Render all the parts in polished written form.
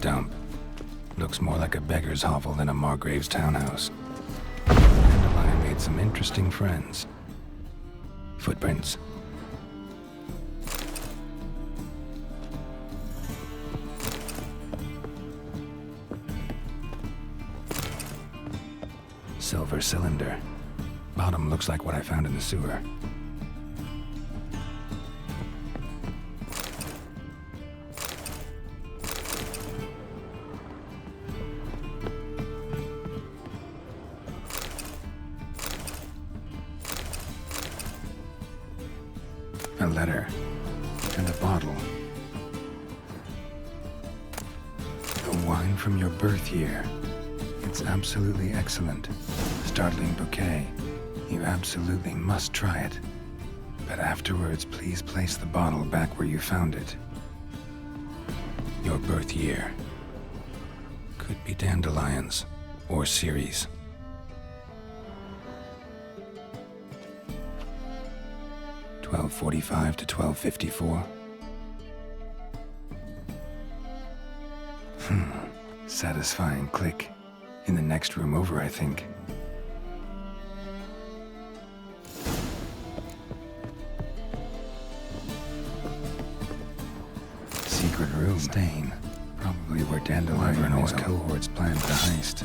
dump. Looks more like a beggar's hovel than a Margrave's townhouse. Dandelion made some interesting friends. Footprints. Silver cylinder. Bottom looks like what I found in the sewer. A letter. And a bottle. A wine from your birth year. It's absolutely excellent. Startling bouquet. You absolutely must try it. But afterwards, please place the bottle back where you found it. Your birth year. Could be dandelions. Or Ceres. (1245 to 1254). Satisfying click. In the next room over, I think. Secret room. Stain. Probably where Dandelion and his cohorts planned the heist.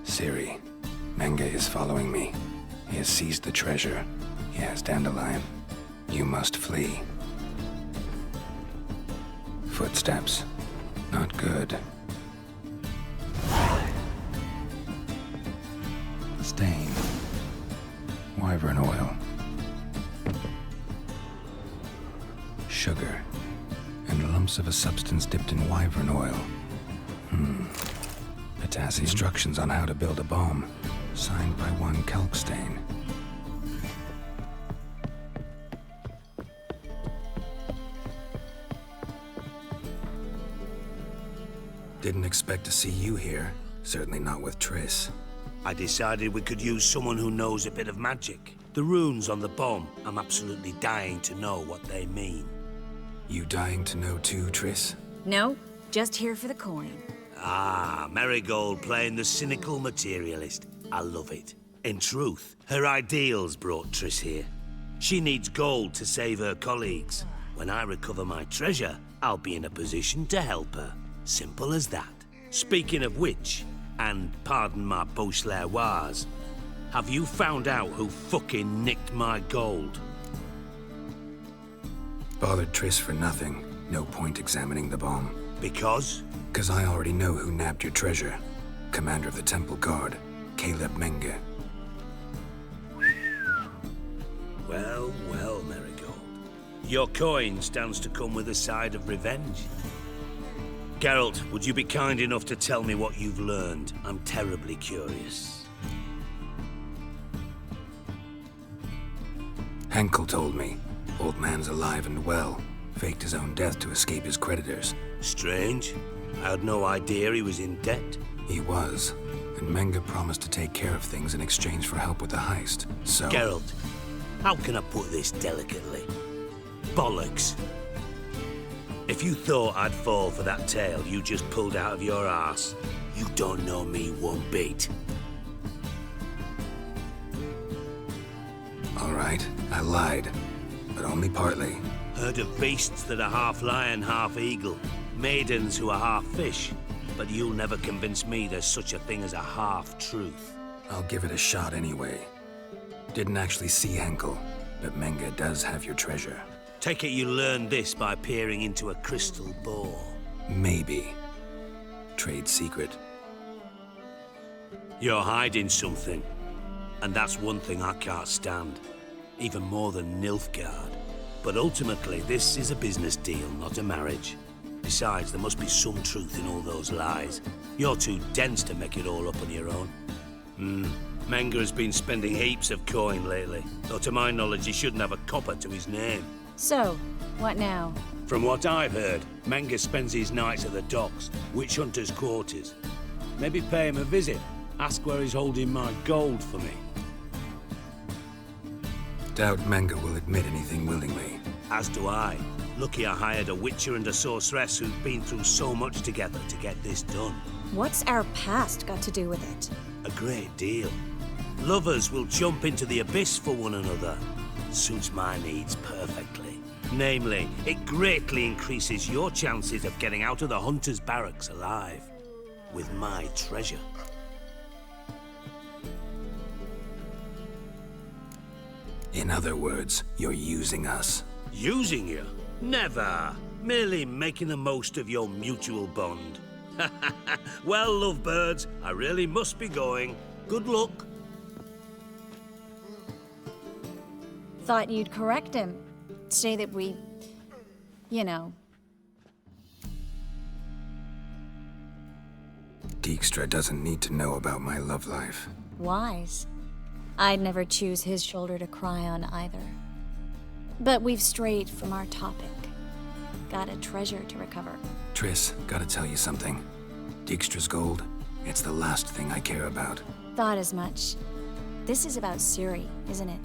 Ciri. Menge is following me. He has seized the treasure. He has Dandelion. You must flee. Footsteps. Not good. Stain. Wyvern oil. Sugar. And lumps of a substance dipped in wyvern oil. Potassium. Instructions on how to build a bomb. Signed by one Kalkstain. Didn't expect to see you here. Certainly not with Triss. I decided we could use someone who knows a bit of magic. The runes on the bomb, I'm absolutely dying to know what they mean. You dying to know too, Triss? No, just here for the coin. Ah, Marigold playing the cynical materialist. I love it. In truth, her ideals brought Triss here. She needs gold to save her colleagues. When I recover my treasure, I'll be in a position to help her. Simple as that. Speaking of which, and pardon my Beauclervoise, have you found out who fucking nicked my gold? Bothered Triss for nothing. No point examining the bomb. Because? Because I already know who nabbed your treasure. Commander of the Temple Guard, Caleb Menge. Well, well, Marigold. Your coin stands to come with a side of revenge. Geralt, would you be kind enough to tell me what you've learned? I'm terribly curious. Henkel told me. Old man's alive and well. Faked his own death to escape his creditors. Strange. I had no idea he was in debt. He was. And Menge promised to take care of things in exchange for help with the heist. So... Geralt, how can I put this delicately? Bollocks. If you thought I'd fall for that tale you just pulled out of your arse, you don't know me one bit. All right, I lied. But only partly. Heard of beasts that are half lion, half eagle. Maidens who are half fish. But you'll never convince me there's such a thing as a half-truth. I'll give it a shot anyway. Didn't actually see Henkel, but Menge does have your treasure. Take it you learned this by peering into a crystal ball. Maybe. Trade secret. You're hiding something. And that's one thing I can't stand. Even more than Nilfgaard. But ultimately, this is a business deal, not a marriage. Besides, there must be some truth in all those lies. You're too dense to make it all up on your own. Menge has been spending heaps of coin lately. Though to my knowledge, he shouldn't have a copper to his name. So, what now? From what I've heard, Menge spends his nights at the docks, witch hunters' quarters. Maybe pay him a visit. Ask where he's holding my gold for me. Doubt Manga will admit anything willingly. As do I. Lucky I hired a witcher and a sorceress who've been through so much together to get this done. What's our past got to do with it? A great deal. Lovers will jump into the abyss for one another. Suits my needs perfectly. Namely, it greatly increases your chances of getting out of the Hunter's barracks alive. With my treasure. In other words, you're using us. Using you? Never. Merely making the most of your mutual bond. Well, lovebirds, I really must be going. Good luck. Thought you'd correct him. Say that we... you know. Dijkstra doesn't need to know about my love life. Wise. I'd never choose his shoulder to cry on either. But we've strayed from our topic. Got a treasure to recover. Triss, gotta tell you something. Dijkstra's gold, it's the last thing I care about. Thought as much. This is about Ciri, isn't it?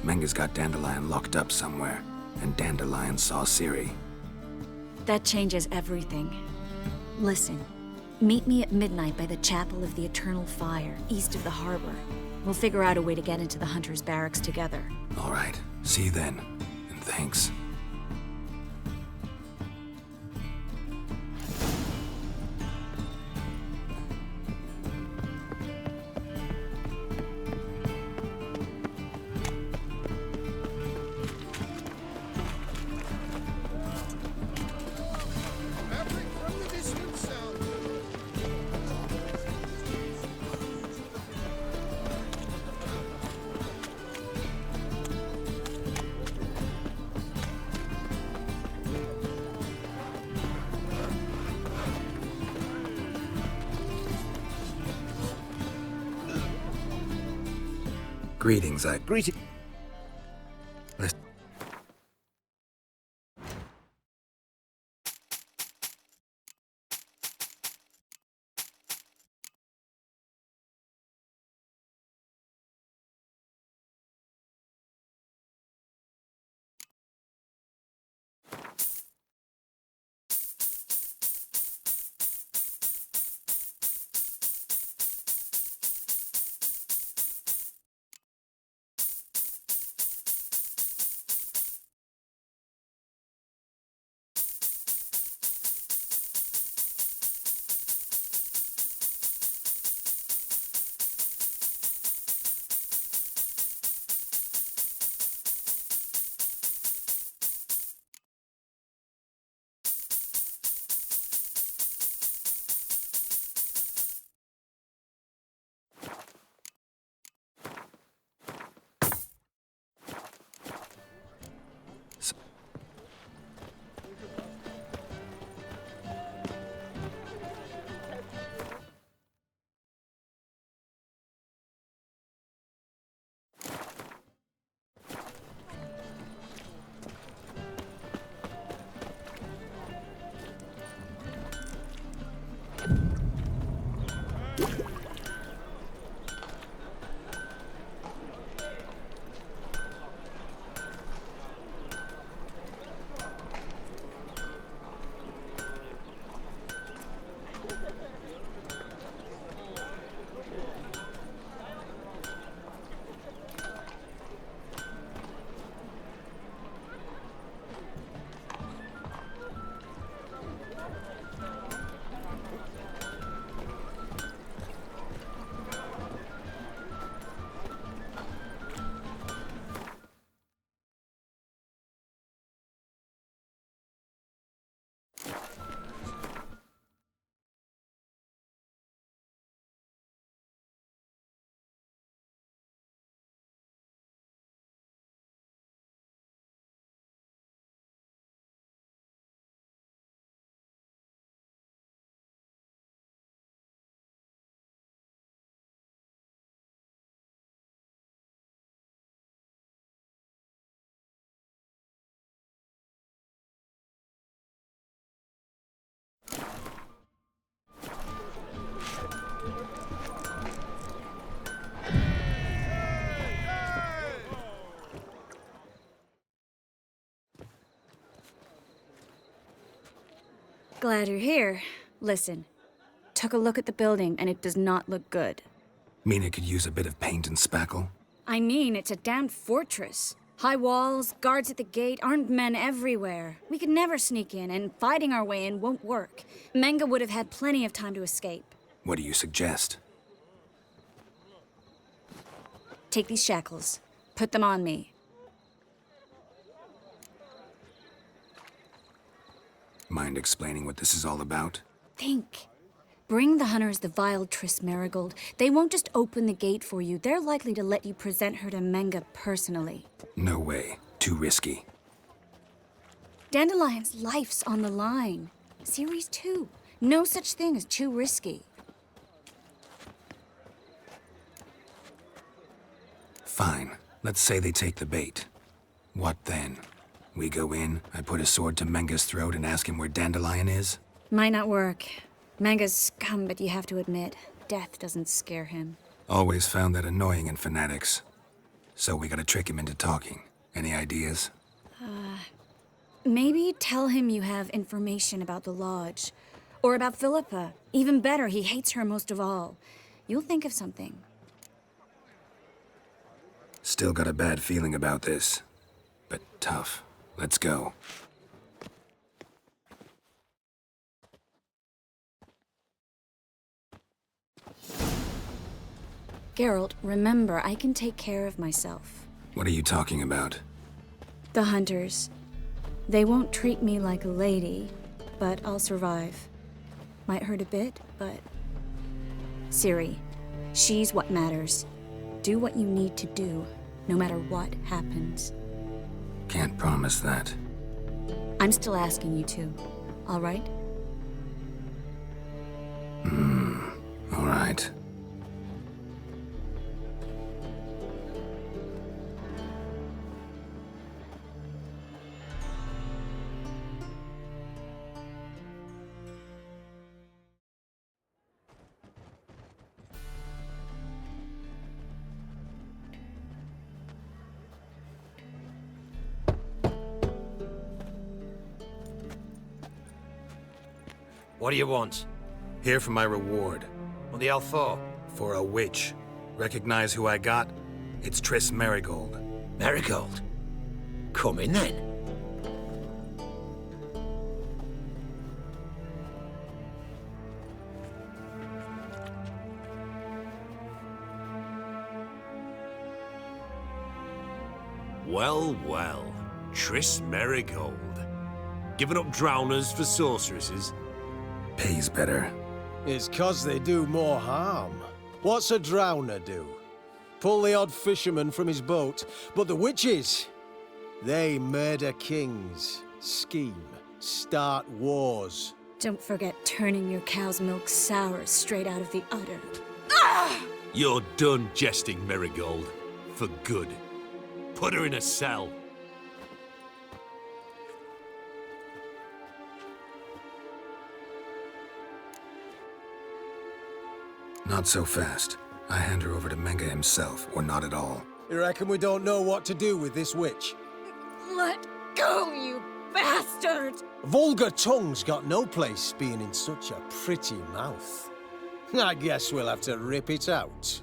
Manga's got Dandelion locked up somewhere, and Dandelion saw Ciri. That changes everything. Listen, meet me at midnight by the Chapel of the Eternal Fire, east of the harbor. We'll figure out a way to get into the Hunter's barracks together. All right, see you then, and thanks. Greetings, Greeting. Listen. Glad you're here. Listen, took a look at the building and it does not look good. Mean it could use a bit of paint and spackle? I mean, it's a damn fortress. High walls, guards at the gate, armed men everywhere. We could never sneak in, and fighting our way in won't work. Menge would have had plenty of time to escape. What do you suggest? Take these shackles. Put them on me. Mind explaining what this is all about? Think. Bring the hunters the vile Triss Merigold. They won't just open the gate for you. They're likely to let you present her to Menge personally. No way. Too risky. Dandelion's life's on the line. Series 2. No such thing as too risky. Fine. Let's say they take the bait. What then? We go in, I put a sword to Menge's throat and ask him where Dandelion is? Might not work. Menge's scum, but you have to admit, death doesn't scare him. Always found that annoying in fanatics. So we gotta trick him into talking. Any ideas? Maybe tell him you have information about the Lodge. Or about Philippa. Even better, he hates her most of all. You'll think of something. Still got a bad feeling about this. But tough. Let's go. Geralt, remember, I can take care of myself. What are you talking about? The hunters. They won't treat me like a lady, but I'll survive. Might hurt a bit, but... Ciri, she's what matters. Do what you need to do, no matter what happens. Can't promise that. I'm still asking you to, all right? All right. What do you want? Here for my reward. What the hell for? For a witch. Recognize who I got? It's Triss Merigold. Merigold? Come in then. Well, well. Triss Merigold. Giving up drowners for sorceresses? Pays better. It's 'cause they do more harm. What's a drowner do? Pull the odd fisherman from his boat. But the witches, they murder kings, scheme, start wars. Don't forget turning your cow's milk sour straight out of the udder. You're done jesting, Merigold. For good. Put her in a cell. Not so fast. I hand her over to Menge himself, or not at all. You reckon we don't know what to do with this witch? Let go, you bastard! Vulgar tongue's got no place being in such a pretty mouth. I guess we'll have to rip it out.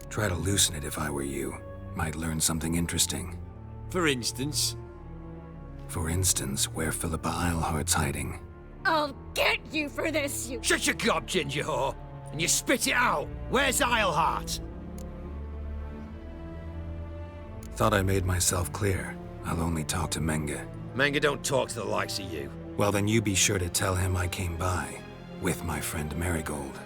Try to loosen it if I were you. Might learn something interesting. For instance? For instance, where Philippa Eilhart's hiding. I'll get you for this, you... Shut your gob, ginger whore, and you spit it out. Where's Eilhart? Thought I made myself clear. I'll only talk to Menge. Menge don't talk to the likes of you. Well, then you be sure to tell him I came by. With my friend Merigold.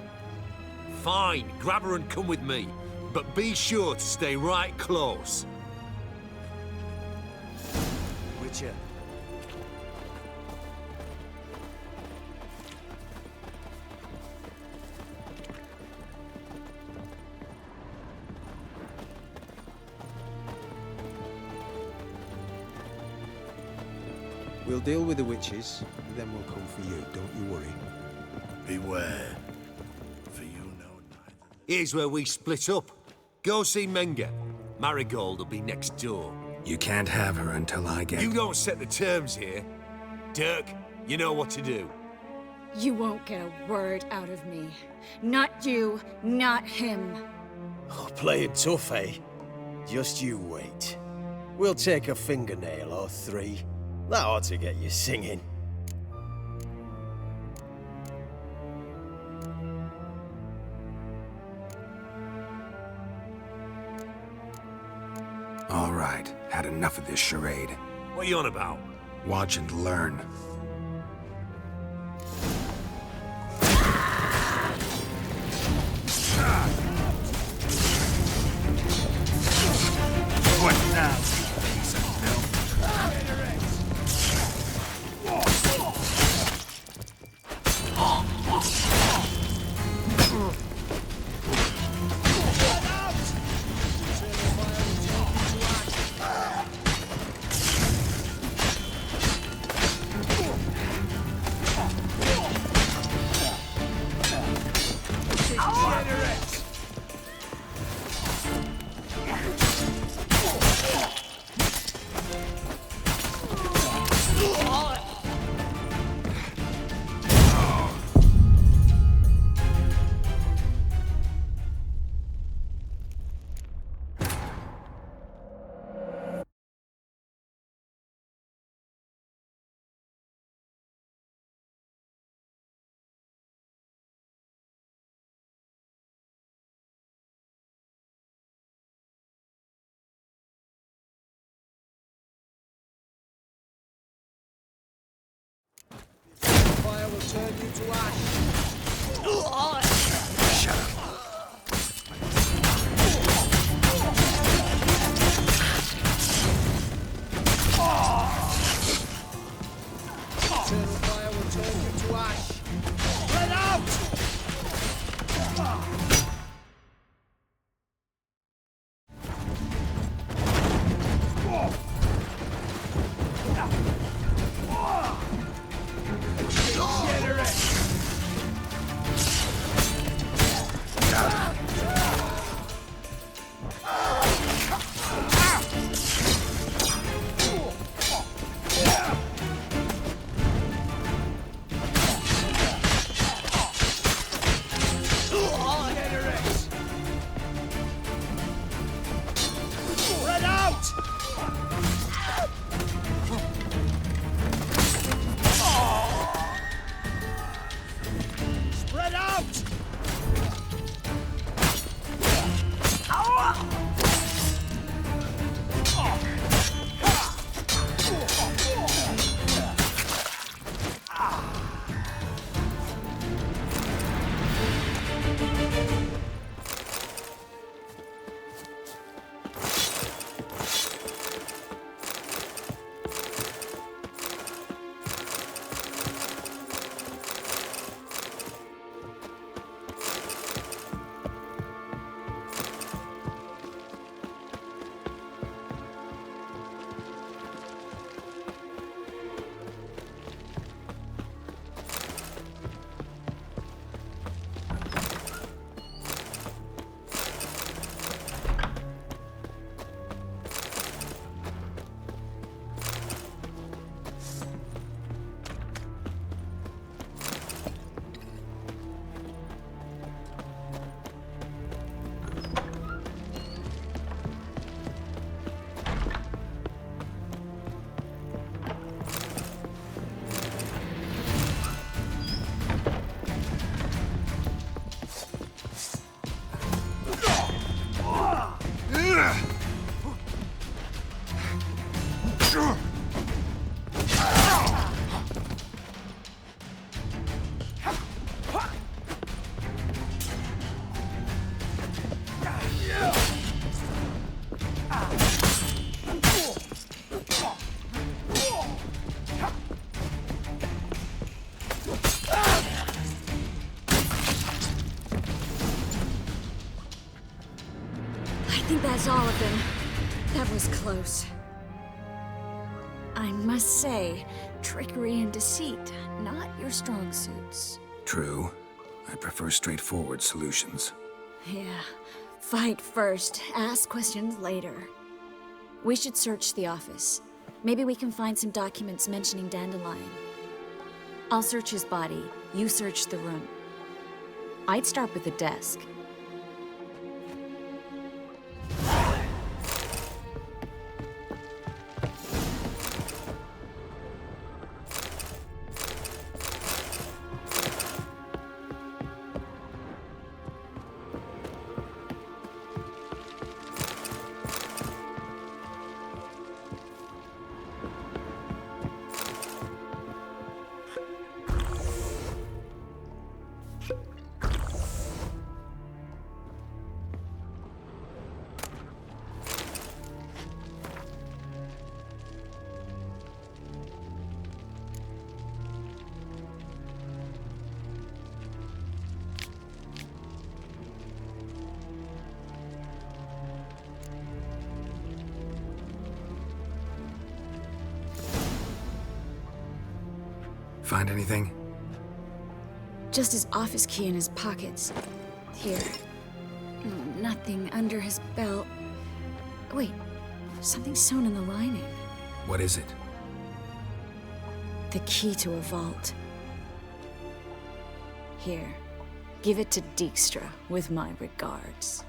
Fine, grab her and come with me. But be sure to stay right close. Witcher. We'll deal with the witches, then we'll come for you, don't you worry. Beware. For you know neither. Here's where we split up. Go see Menge. Marigold will be next door. You can't have her until I get... You don't set the terms here. Dirk, you know what to do. You won't get a word out of me. Not you, not him. Oh, playing tough, eh? Just you wait. We'll take a fingernail or three. That ought to get you singing. All right, had enough of this charade. What are you on about? Watch and learn. What now, you piece of filth? Fire will turn you to ash. Shut up. Eternal fire will turn you to ash. Spread out! Spread out! Spread out! I think that's all of them. That was close. I must say, trickery and deceit, not your strong suits. True. I prefer straightforward solutions. Yeah, Fight first, ask questions later. We should search the office. Maybe we can find some documents mentioning Dandelion. I'll search his body, you search the room. I'd start with the desk. Find anything? Just his office key in his pockets. Here. Nothing under his belt. Wait, something sewn in the lining. What is it? The key to a vault. Here, give it to Dijkstra with my regards.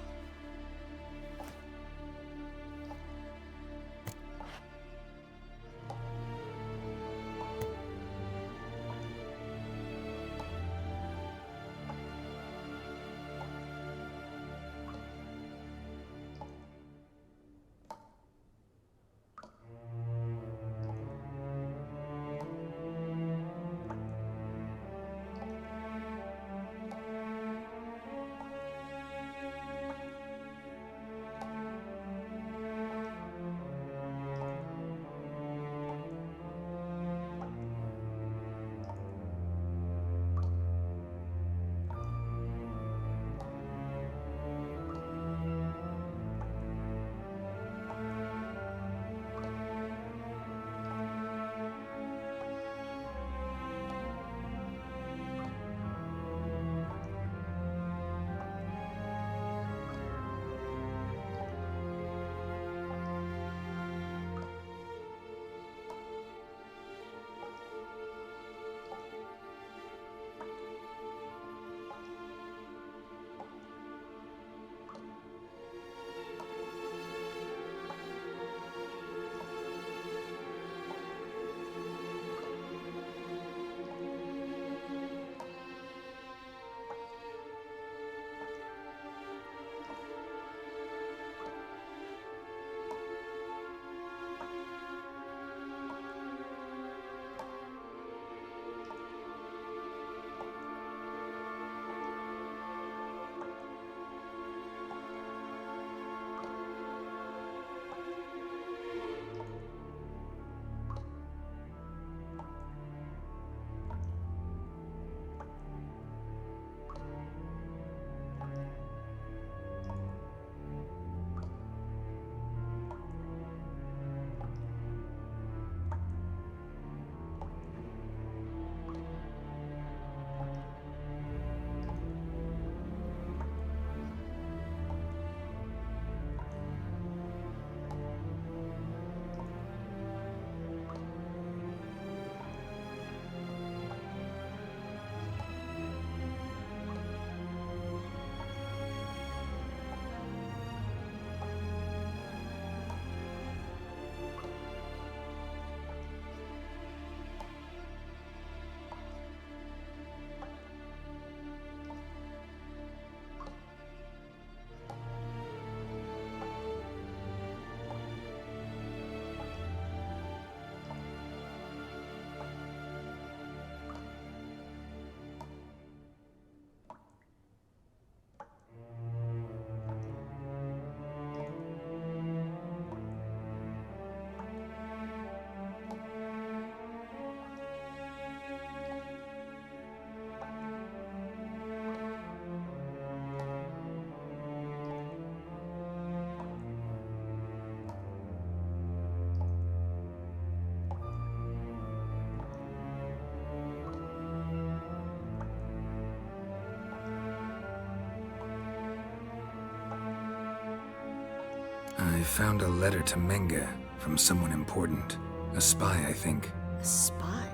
I found a letter to Menge from someone important. A spy, I think. A spy?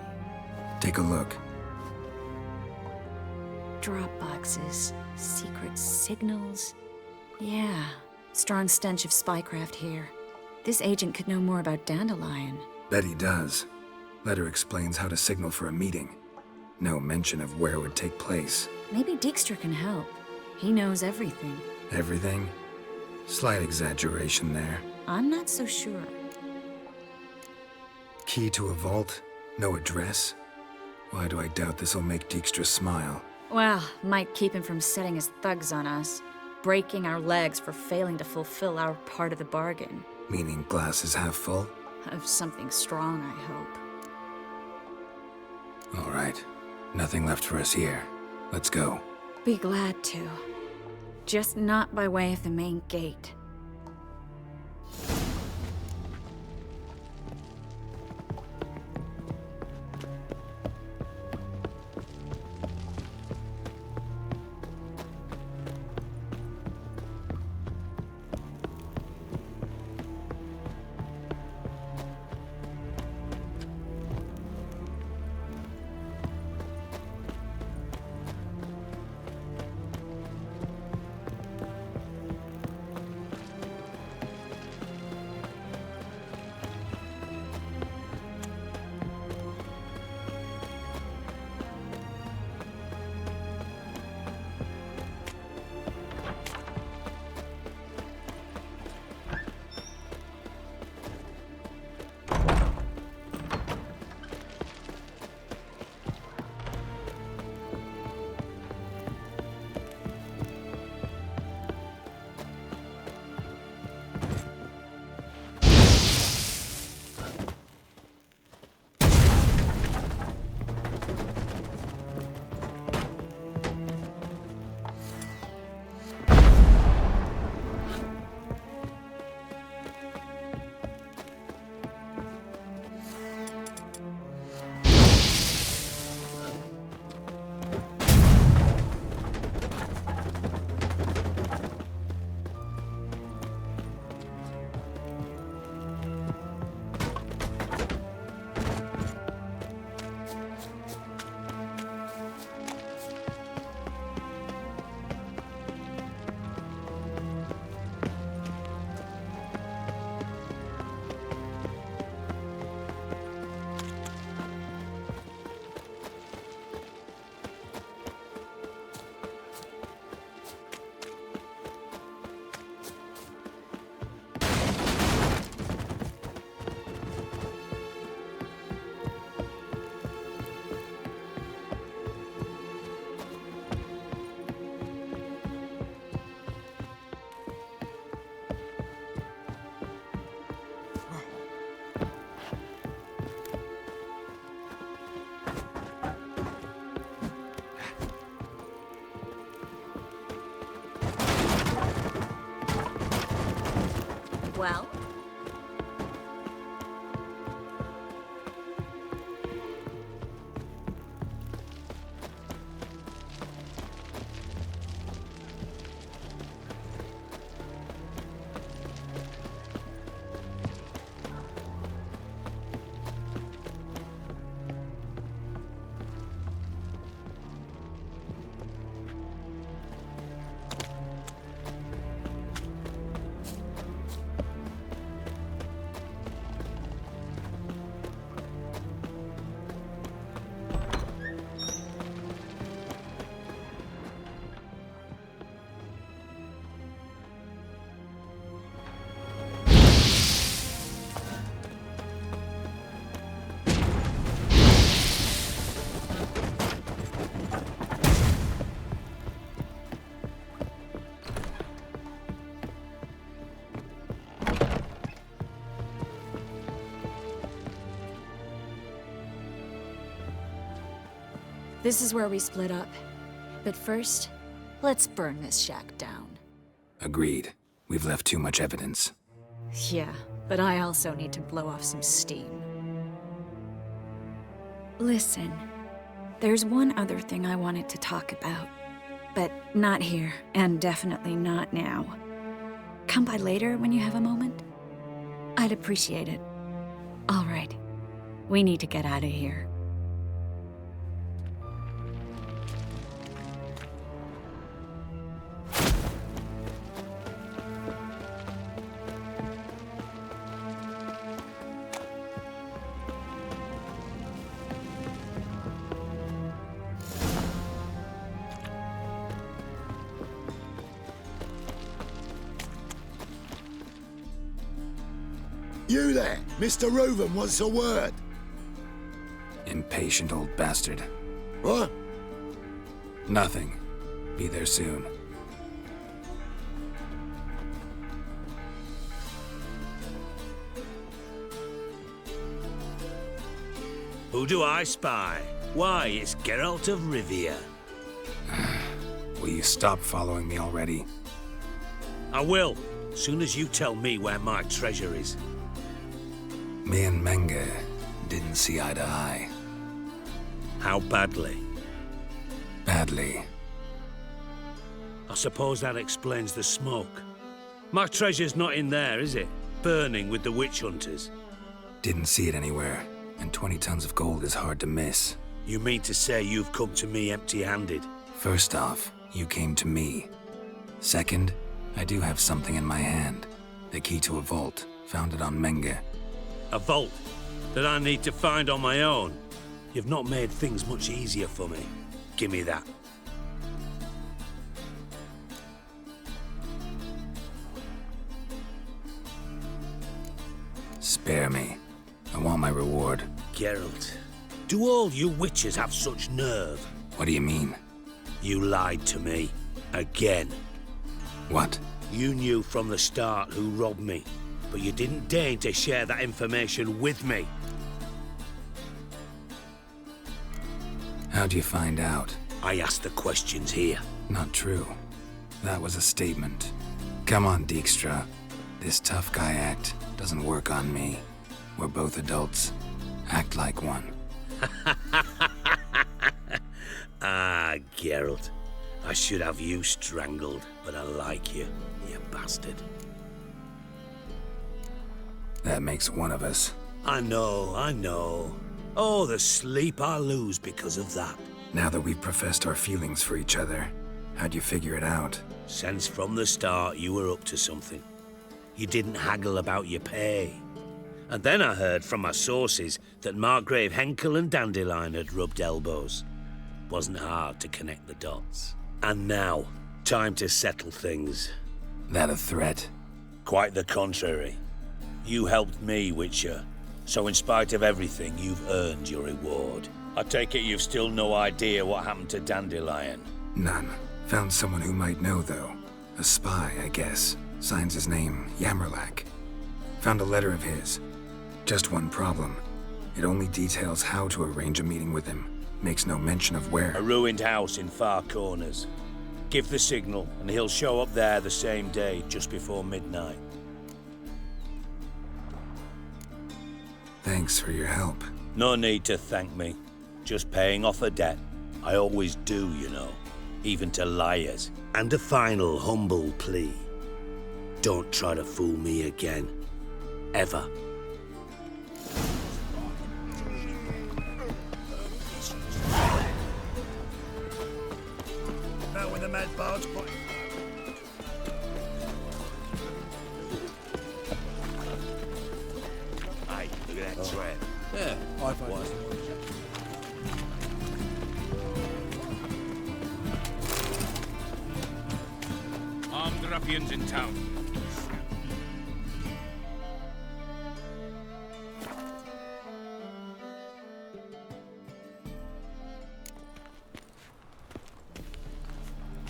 Take a look. Drop boxes, secret signals. Yeah, strong stench of spycraft here. This agent could know more about Dandelion. Bet he does. Letter explains how to signal for a meeting. No mention of where it would take place. Maybe Dijkstra can help. He knows everything. Everything? Slight exaggeration there. I'm not so sure. Key to a vault? No address? Why do I doubt this'll make Dijkstra smile? Well, might keep him from setting his thugs on us. Breaking our legs for failing to fulfill our part of the bargain. Meaning glass is half full? Of something strong, I hope. All right. Nothing left for us here. Let's go. Be glad to. Just not by way of the main gate. Well? This is where we split up. But first, let's burn this shack down. Agreed. We've left too much evidence. Yeah, but I also need to blow off some steam. Listen, there's one other thing I wanted to talk about. But not here, and definitely not now. come by later when you have a moment? I'd appreciate it. All right. We need to get out of here. You there, Mr. Reuven wants a word. Impatient old bastard. What? Nothing. Be there soon. Who do I spy? Why, it's Geralt of Rivia. Will you stop following me already? I will, soon as you tell me where my treasure is. Me and Menge didn't see eye to eye. How badly? Badly. I suppose that explains the smoke. My treasure's not in there, is it? Burning with the witch hunters. Didn't see it anywhere, and 20 tons of gold is hard to miss. You mean to say you've come to me empty-handed? First off, you came to me. Second, I do have something in my hand. The key to a vault, found it on Menge. A vault that I need to find on my own? You've not made things much easier for me. Give me that. Spare me. I want my reward. Geralt, do all you witches have such nerve? What do you mean? You lied to me. Again. What? You knew from the start who robbed me, but you didn't deign to share that information with me. How'd you find out? I asked the questions here. Not true. That was a statement. Come on, Dijkstra. This tough guy act doesn't work on me. We're both adults. Act like one. Ah, Geralt. I should have you strangled, but I like you, you bastard. That makes one of us. I know. Oh, the sleep I lose because of that. Now that we've professed our feelings for each other, how'd you figure it out? Since from the start you were up to something. You didn't haggle about your pay. And then I heard from my sources that Margrave Henkel and Dandelion had rubbed elbows. Wasn't hard to connect the dots. And now, time to settle things. That a threat? Quite the contrary. You helped me, Witcher. So in spite of everything, you've earned your reward. I take it you've still no idea what happened to Dandelion. None. Found someone who might know, though. A spy, I guess. Signs his name, Yammerlak. Found a letter of his. Just one problem. It only details how to arrange a meeting with him. Makes no mention of where. A ruined house in Far Corners. Give the signal, and he'll show up there the same day, just before midnight. Thanks for your help. No need to thank me. Just paying off a debt. I always do, you know. Even to liars. And a final humble plea. Don't try to fool me again. Ever. Now when the mad bard's point. Hey, look at that trap. Yeah, I find it. Armed ruffians in town.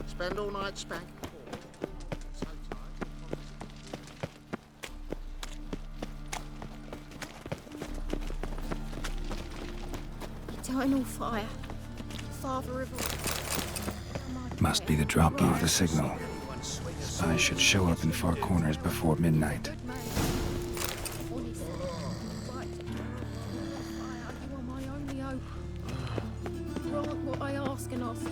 Spend all night spanking. So tired. Eternal fire. Father of all. Must be the drop of the signal. I should show up in Far Corners before midnight. You are my only hope. Grant what I ask and ask.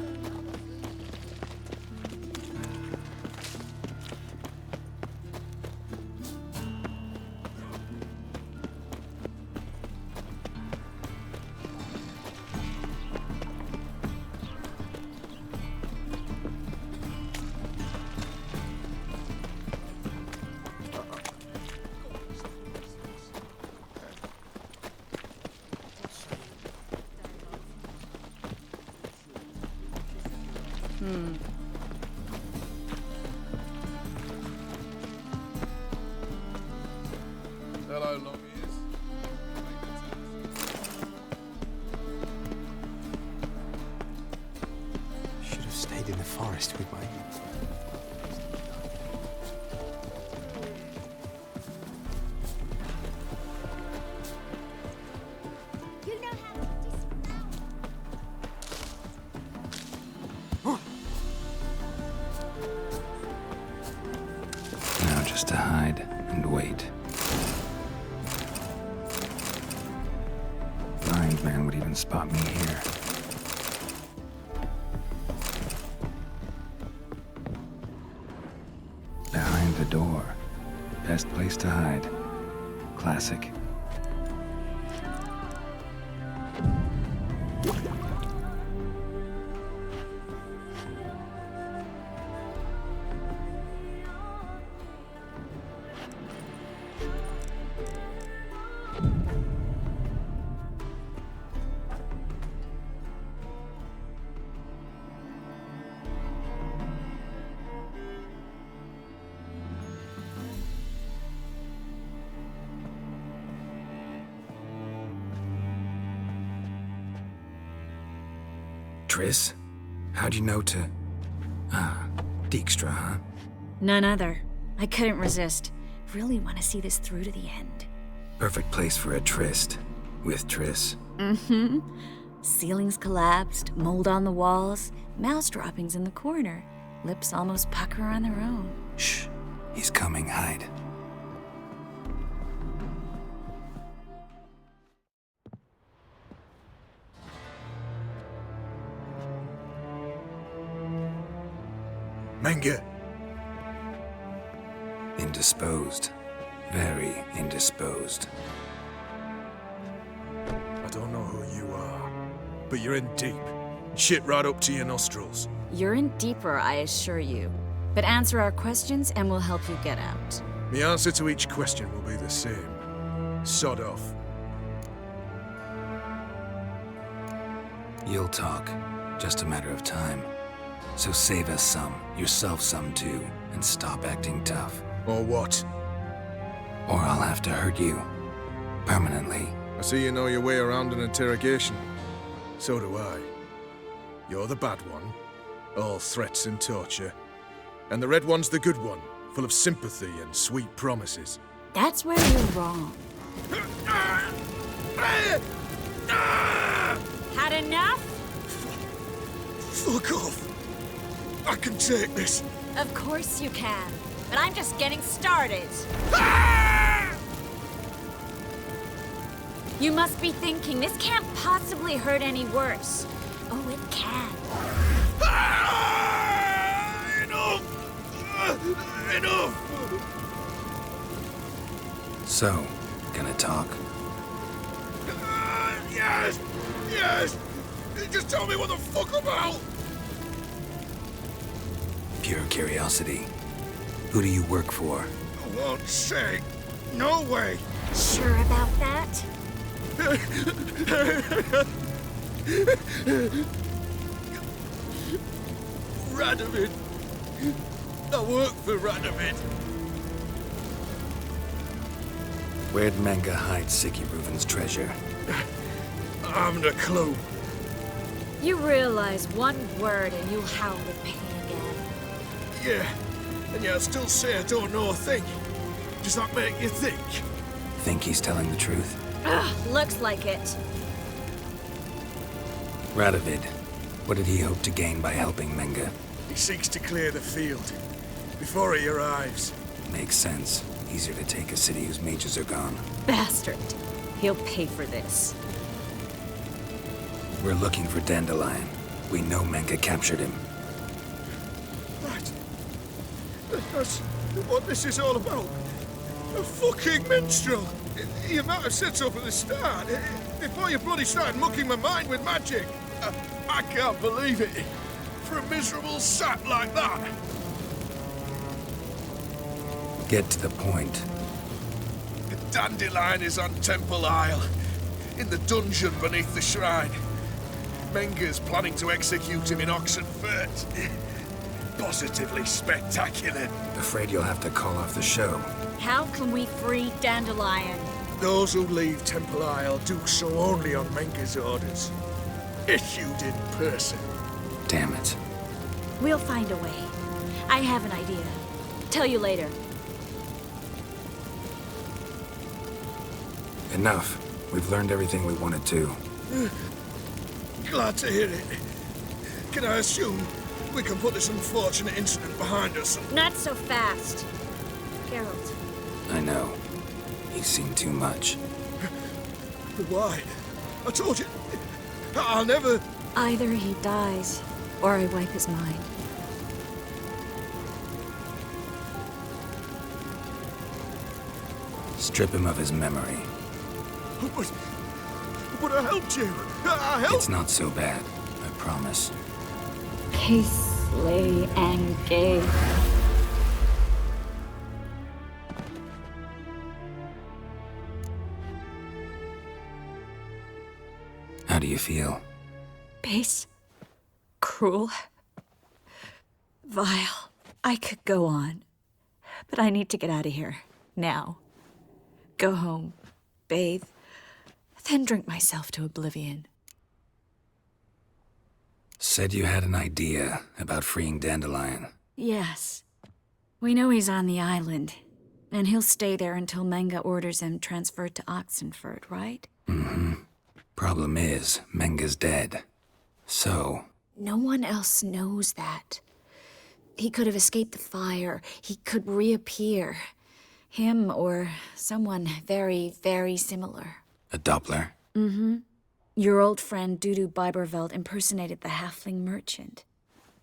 Hello, long ears. Should have stayed in the forest with my... You know how to Now just to hide and wait. Blind man would even spot me here. Behind the door. Best place to hide. Classic. Triss? How'd you know to... Ah, Dijkstra, huh? None other. I couldn't resist. Really want to see this through to the end. Perfect place for a tryst. With Triss. Mm-hmm. Ceilings collapsed, mold on the walls, mouse droppings in the corner. Lips almost pucker on their own. Shh. He's coming, hide. Menge. Indisposed. Very indisposed. I don't know who you are, but you're in deep. Shit right up to your nostrils. You're in deeper, I assure you. But answer our questions and we'll help you get out. The answer to each question will be the same. Sod off. You'll talk. Just a matter of time. So save us some, yourself some too, and stop acting tough. Or what? Or I'll have to hurt you. Permanently. I see you know your way around an interrogation. So do I. You're the bad one, all threats and torture. And the red one's the good one, full of sympathy and sweet promises. That's where you're wrong. Had enough? Fuck off! I can take this. Of course you can. But I'm just getting started. You must be thinking, this can't possibly hurt any worse. Oh, it can. Enough! Enough! So, gonna talk? Yes! Yes! Just tell me what the fuck about! Pure curiosity. Who do you work for? I won't say. No way! Sure about that? Radovid. I work for Radovid. Where'd Menge hide Siggy Reuven's treasure? I haven't a clue. You realize one word and you'll howl with pain again. Yeah, and yet I still say I don't know a thing. Does that make you think? Think he's telling the truth? Ugh, looks like it. Radovid, what did he hope to gain by helping Menge? He seeks to clear the field before he arrives. Makes sense. Easier to take a city whose mages are gone. Bastard. He'll pay for this. We're looking for Dandelion. We know Menge captured him. Right. That's what this is all about. A fucking minstrel. You might have said so from the start. Before you bloody started mucking my mind with magic. I can't believe it. For a miserable sap like that. Get to the point. The Dandelion is on Temple Isle. In the dungeon beneath the shrine. Menger's planning to execute him in Oxenfurt. Positively spectacular. Afraid you'll have to call off the show. How can we free Dandelion? Those who leave Temple Isle do so only on Menger's orders. Issued in person. Damn it. We'll find a way. I have an idea. Tell you later. Enough. We've learned everything we wanted to. Glad to hear it. Can I assume we can put this unfortunate incident behind us and... Not so fast. Geralt. I know. He's seen too much. Why? I told you... I'll never... Either he dies, or I wipe his mind. Strip him of his memory. But I helped you. I helped... It's not so bad, I promise. Casely and gay. How do you feel? Base. Cruel. Vile. I could go on. But I need to get out of here. Now. Go home. Bathe. Then drink myself to oblivion. Said you had an idea about freeing Dandelion. Yes. We know he's on the island. And he'll stay there until Menga orders him transferred to Oxenfurt, right? Mm-hmm. Problem is, Menga's dead. So... No one else knows that. He could have escaped the fire. He could reappear. Him or someone very, very similar. A Doppler? Mm-hmm. Your old friend Dudu Biberveld impersonated the halfling merchant.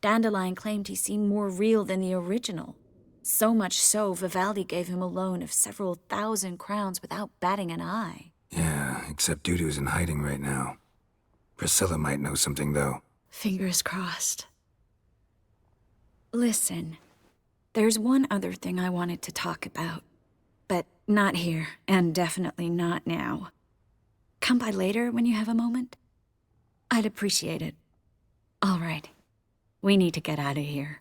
Dandelion claimed he seemed more real than the original. So much so, Vivaldi gave him a loan of several thousand crowns without batting an eye. Yeah, except Dudu's in hiding right now. Priscilla might know something, though. Fingers crossed. Listen, there's one other thing I wanted to talk about. But not here, and definitely not now. Come by later when you have a moment? I'd appreciate it. All right. We need to get out of here.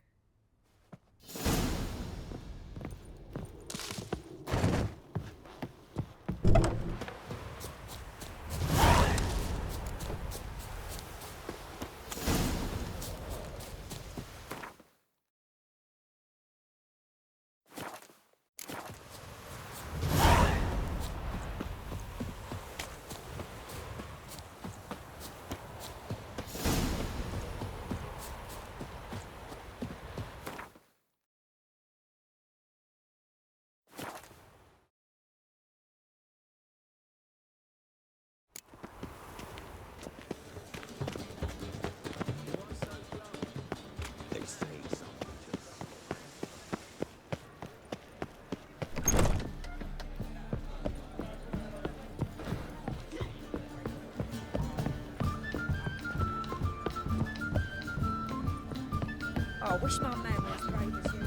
I wish my man was brave as you.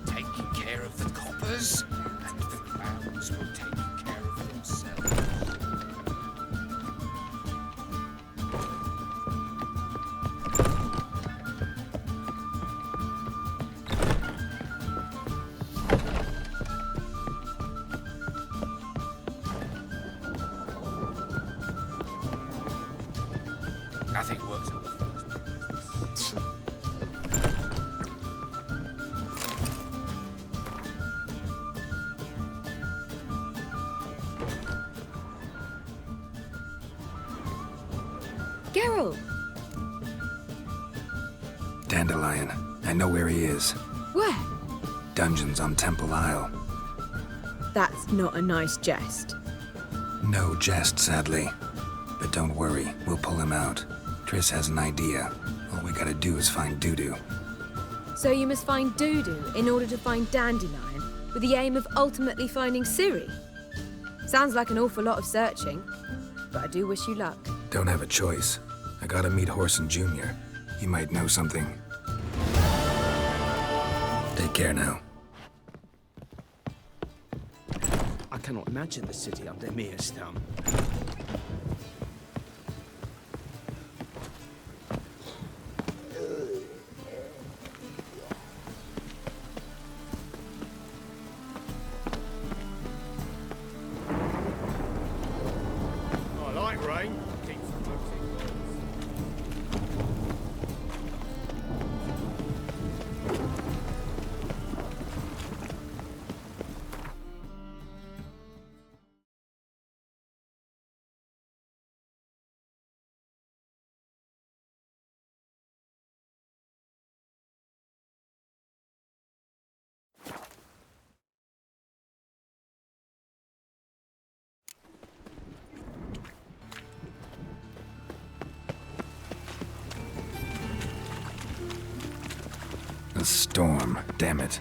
Taking care of the coppers, and the clowns will take care of themselves. Nothing works out. Geralt! Dandelion. I know where he is. Where? Dungeons on Temple Isle. That's not a nice jest. No jest, sadly. But don't worry, we'll pull him out. Triss has an idea. All we gotta do is find Dudu. So you must find Dudu in order to find Dandelion, with the aim of ultimately finding Ciri? Sounds like an awful lot of searching, but I do wish you luck. Don't have a choice. I gotta meet Horson Jr. He might know something. Take care now. I cannot imagine the city under Mir's thumb. A storm, damn it.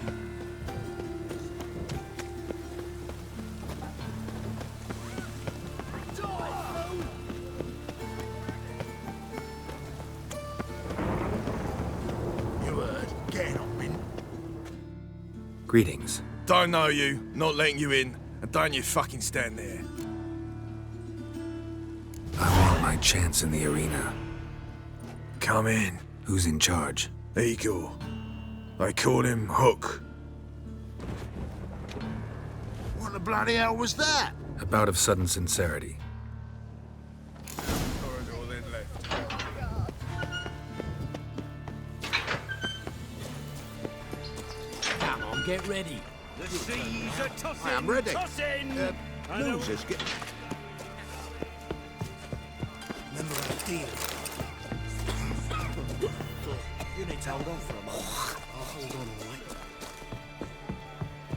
You heard. Getting on, Min. Greetings. Don't know you, not letting you in, and don't you fucking stand there. I want my chance in the arena. Come in. Who's in charge? Igor. They call him Hook. What the bloody hell was that? A bout of sudden sincerity. Corridor, then left. Come on, get ready. The seas are tossing, I am ready. tossing. Losers get... Remember that deal? You need to hold on for a moment. I'll hold on, all right?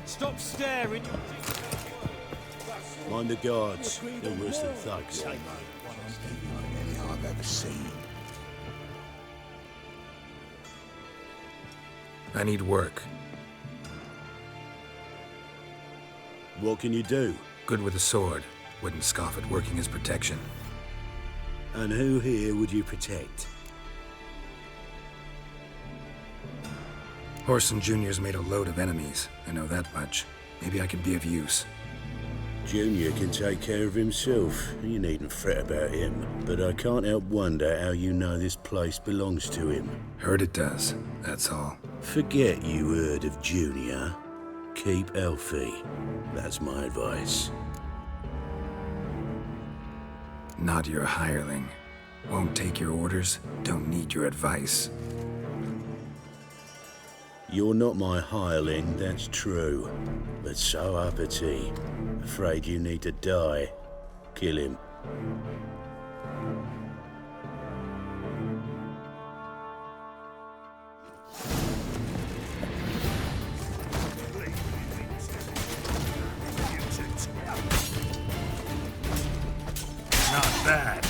Stop staring. Mind the guards. They're worse than thugs. Anything I've ever seen. I need work. What can you do? Good with a sword. Wouldn't scoff at working as protection. And who here would you protect? Horson Jr.'s made a load of enemies. I know that much. Maybe I can be of use. Junior can take care of himself. You needn't fret about him. But I can't help wonder how you know this place belongs to him. Heard it does, that's all. Forget you heard of Junior. Keep Elfie. That's my advice. Not your hireling. Won't take your orders, don't need your advice. You're not my hireling, that's true. But so uppity. Afraid you need to die. Kill him. Not bad.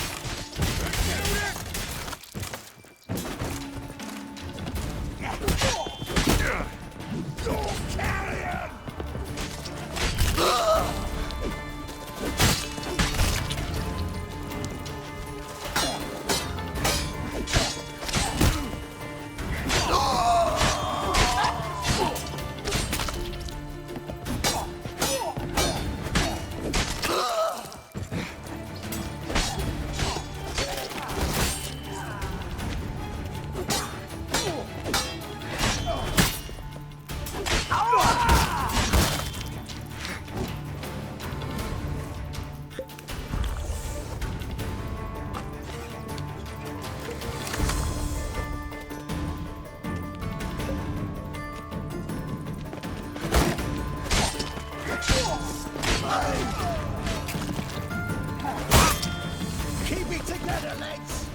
Keep it together, lads!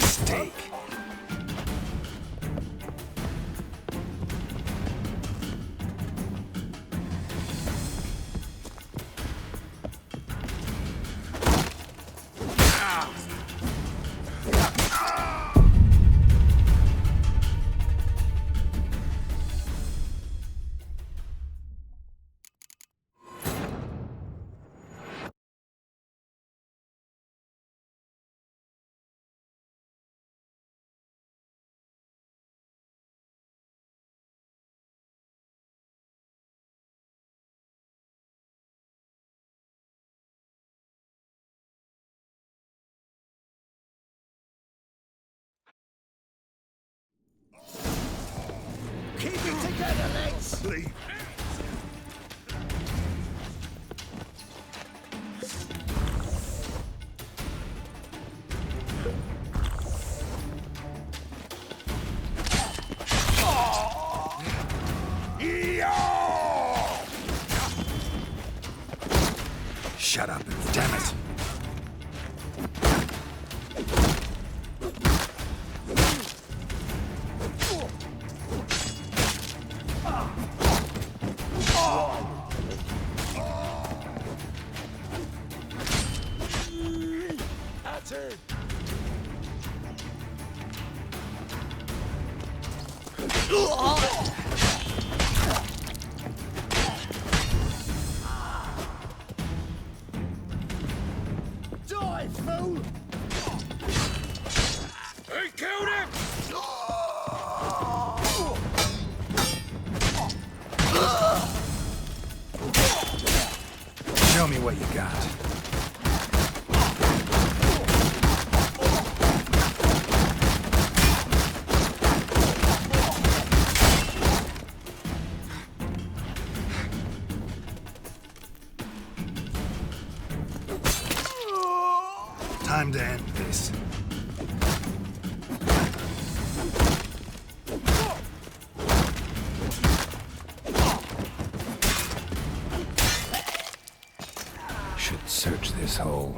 Mistake. Keep it together, lads! Leave. Shut up, damn it. turn. Die, fool! I killed him! Show me what you got. Time to end this. Should search this hole.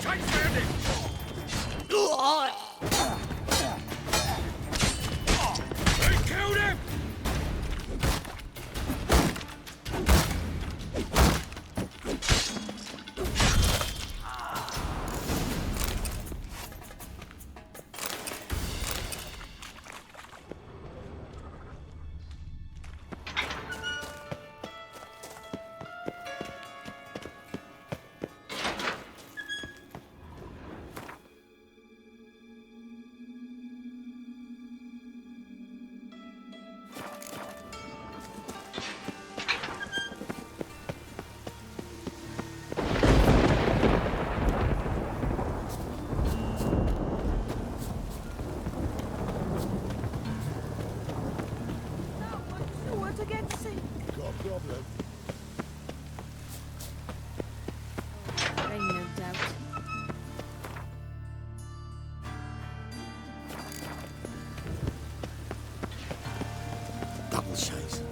Tight bandit! I killed him! Got a problem? No doubt. Double chase.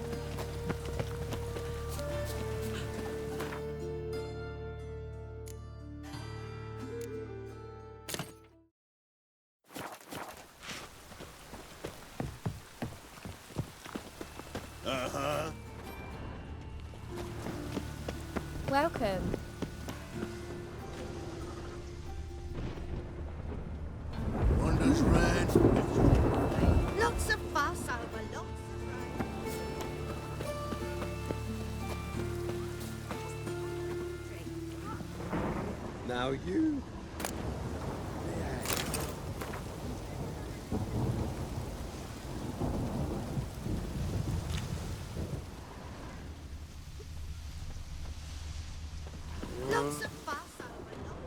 Uh-huh. Welcome. Wonders red. Lots of fuss over lots. Now you. Lots of fuss over lots.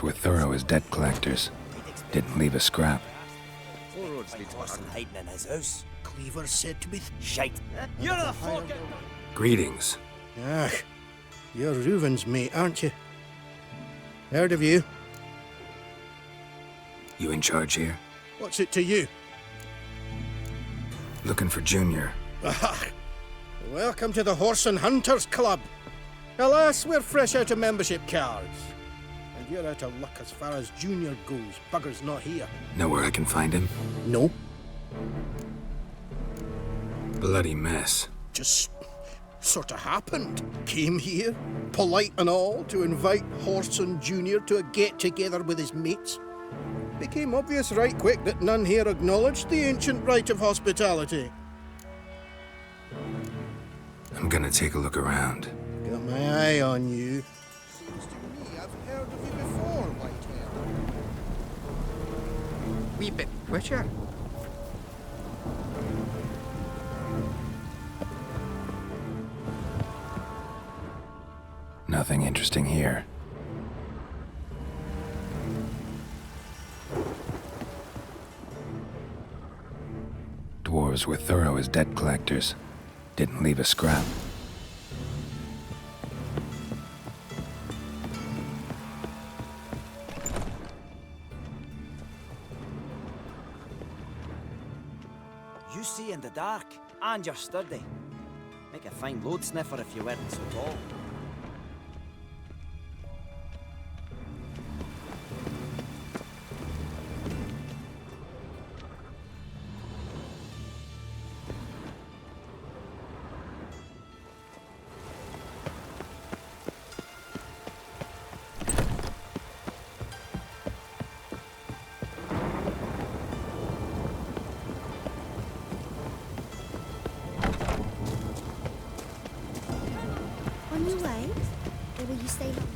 were thorough as debt collectors. Didn't leave a scrap. Hiding in his house. Cleaver said to be shite. You're a fucking... Greetings. Ah, you're Reuven's mate, aren't you? Heard of you. You in charge here? What's it to you? Looking for Junior. Ah, welcome to the Horse and Hunters Club. Alas, we're fresh out of membership cards. And you're out of luck as far as Junior goes. Bugger's not here. Know where I can find him? No. Bloody mess. Just sort of happened. Came here, polite and all, to invite Horson Junior to a get-together with his mates. Became obvious right quick that none here acknowledged the ancient right of hospitality. I'm gonna take a look around. Got my eye on you. Seems to me I've heard of you before, Whitehair. Wee bit quicker. Nothing interesting here. Dwarves were thorough as debt collectors. Didn't leave a scrap. You see in the dark, and you're sturdy. Make a fine load sniffer if you weren't so tall. On your way? Or will you stay long?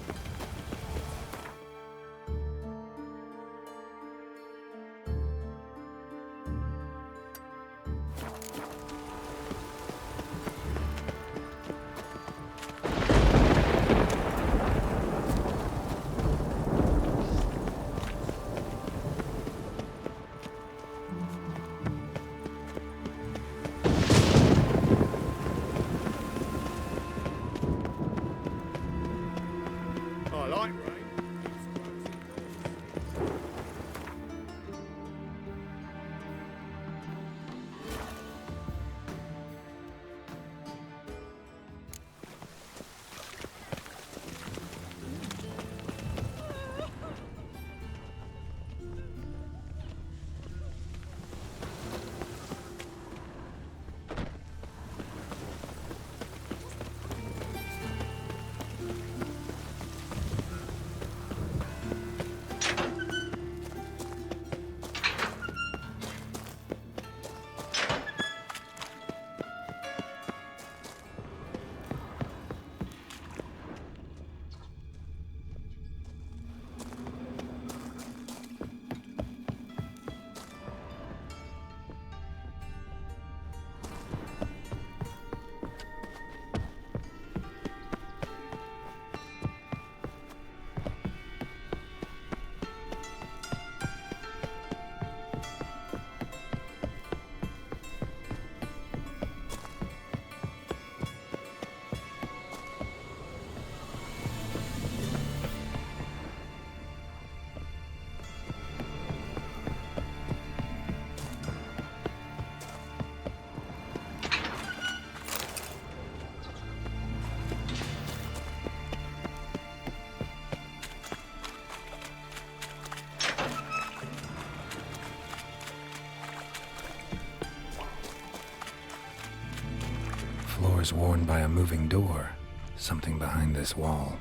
Floors worn by a moving door. Something behind this wall.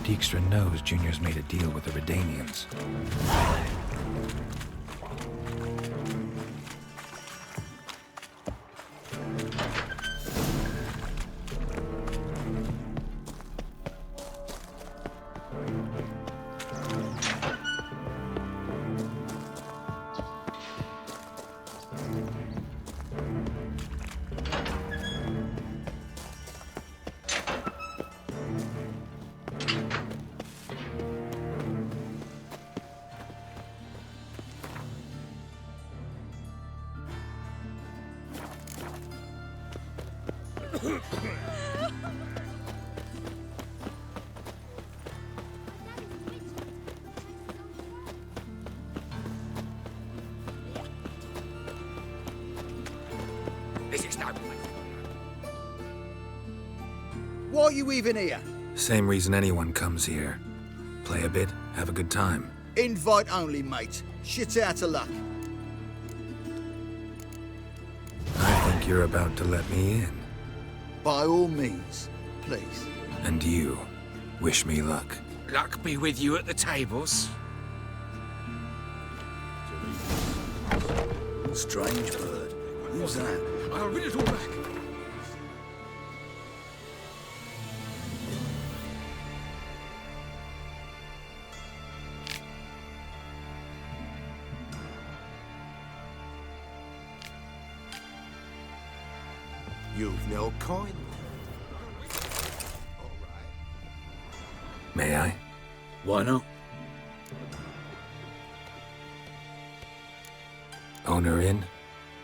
Dijkstra knows Junior's made a deal with the Redanians. This is no... Why are you even here? Same reason anyone comes here. Play a bit, have a good time. Invite only, mate. Shit out of luck. I think you're about to let me in. By all means, please. And you, wish me luck. Luck be with you at the tables. Strange bird. Who's that? I'll read it all back. You've no coin. May I? Why not? Owner in?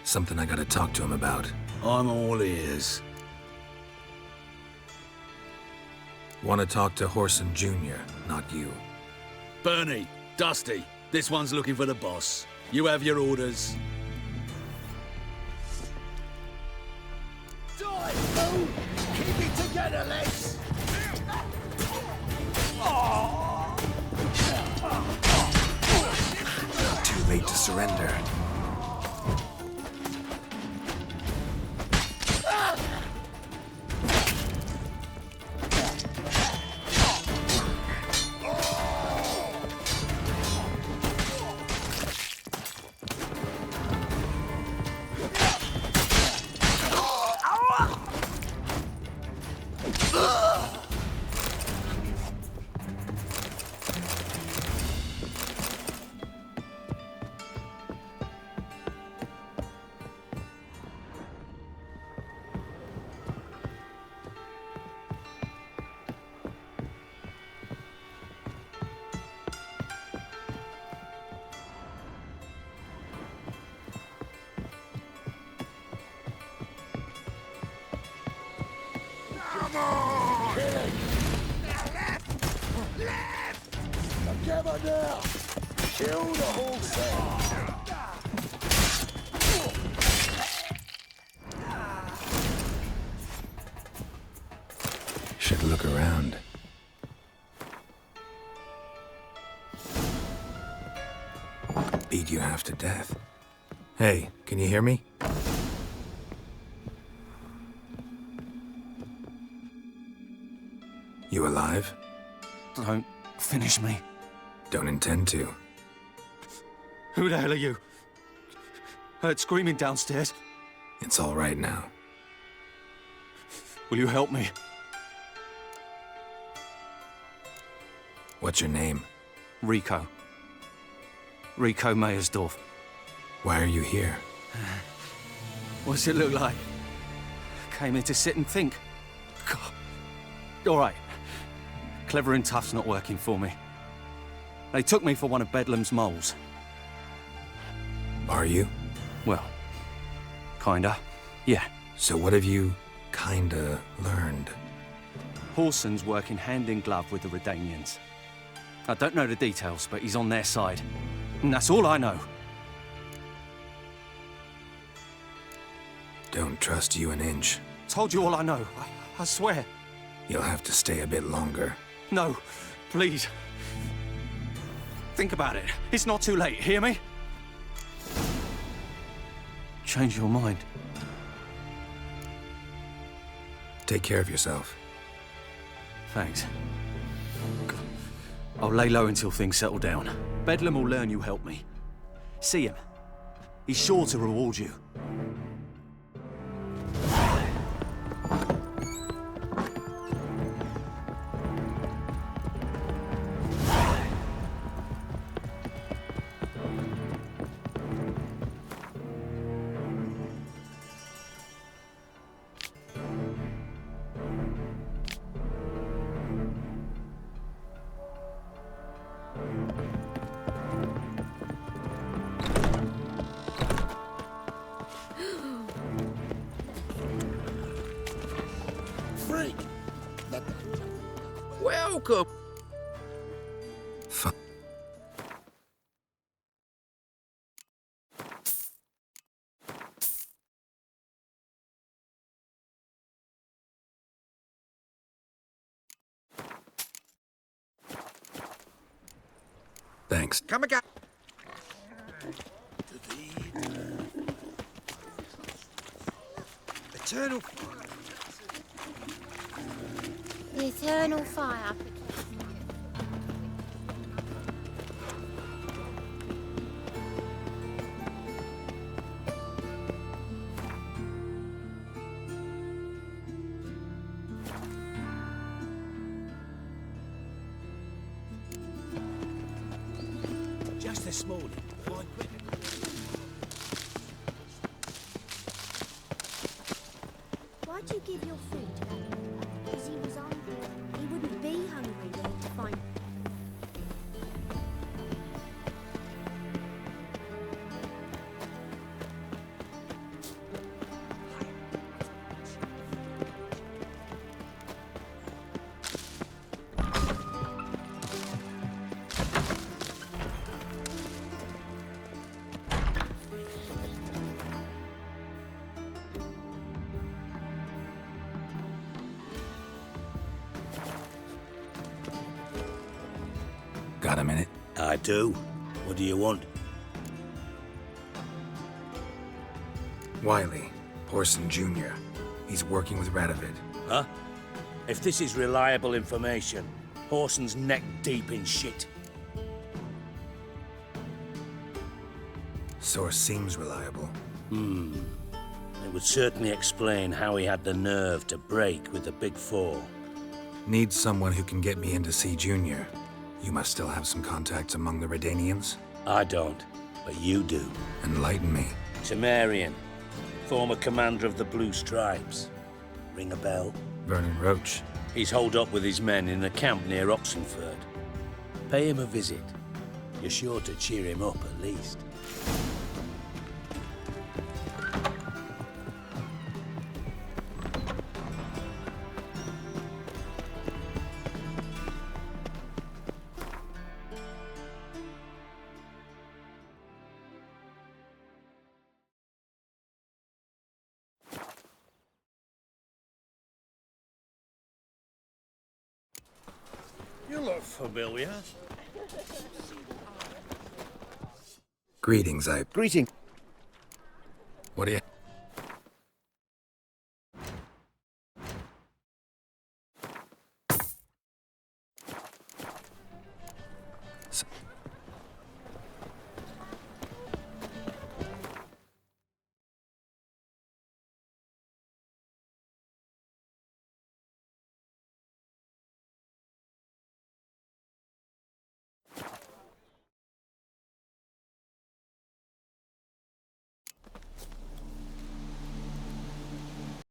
Something I gotta talk to him about. I'm all ears. Wanna talk to Whoreson Jr., not you. Bernie, Dusty, this one's looking for the boss. You have your orders. Die, fool! Keep it together, lads! Too late to surrender. Should look around. Beat you half to death. Hey, can you hear me? You alive? Don't finish me. Don't intend to. Who the hell are you? Heard screaming downstairs. It's all right now. Will you help me? What's your name? Rico. Rico Meyersdorf. Why are you here? What's it look like? Came here to sit and think. God. All right. Clever and tough's not working for me. They took me for one of Bedlam's moles. Are you? Well, kinda. Yeah. So what have you kinda learned? Whoreson's working hand in glove with the Redanians. I don't know the details, but he's on their side. And that's all I know. Don't trust you an inch. Told you all I know. I swear. You'll have to stay a bit longer. No, please. Think about it. It's not too late, hear me? Change your mind. Take care of yourself. Thanks. God. I'll lay low until things settle down. Bedlam will learn you helped me. See him. He's sure to reward you. Freak! Welcome! Thanks. Come again. Eternal. The eternal fire. Just this morning, quite quick. Why'd you give your food to that man? Because he was hungry. He wouldn't be hungry when he'd find... Got a minute? I do. What do you want? Wiley, Whoreson Jr. He's working with Radovid. Huh? If this is reliable information, Whoreson's neck deep in shit. Source seems reliable. It would certainly explain how he had the nerve to break with the Big Four. Need someone who can get me in to see Junior. You must still have some contacts among the Redanians? I don't, but you do. Enlighten me. Temerian, former commander of the Blue Stripes. Ring a bell? Vernon Roach. He's holed up with his men in a camp near Oxenford. Pay him a visit. You're sure to cheer him up at least. You look familiar. Greetings, Greeting. What do you...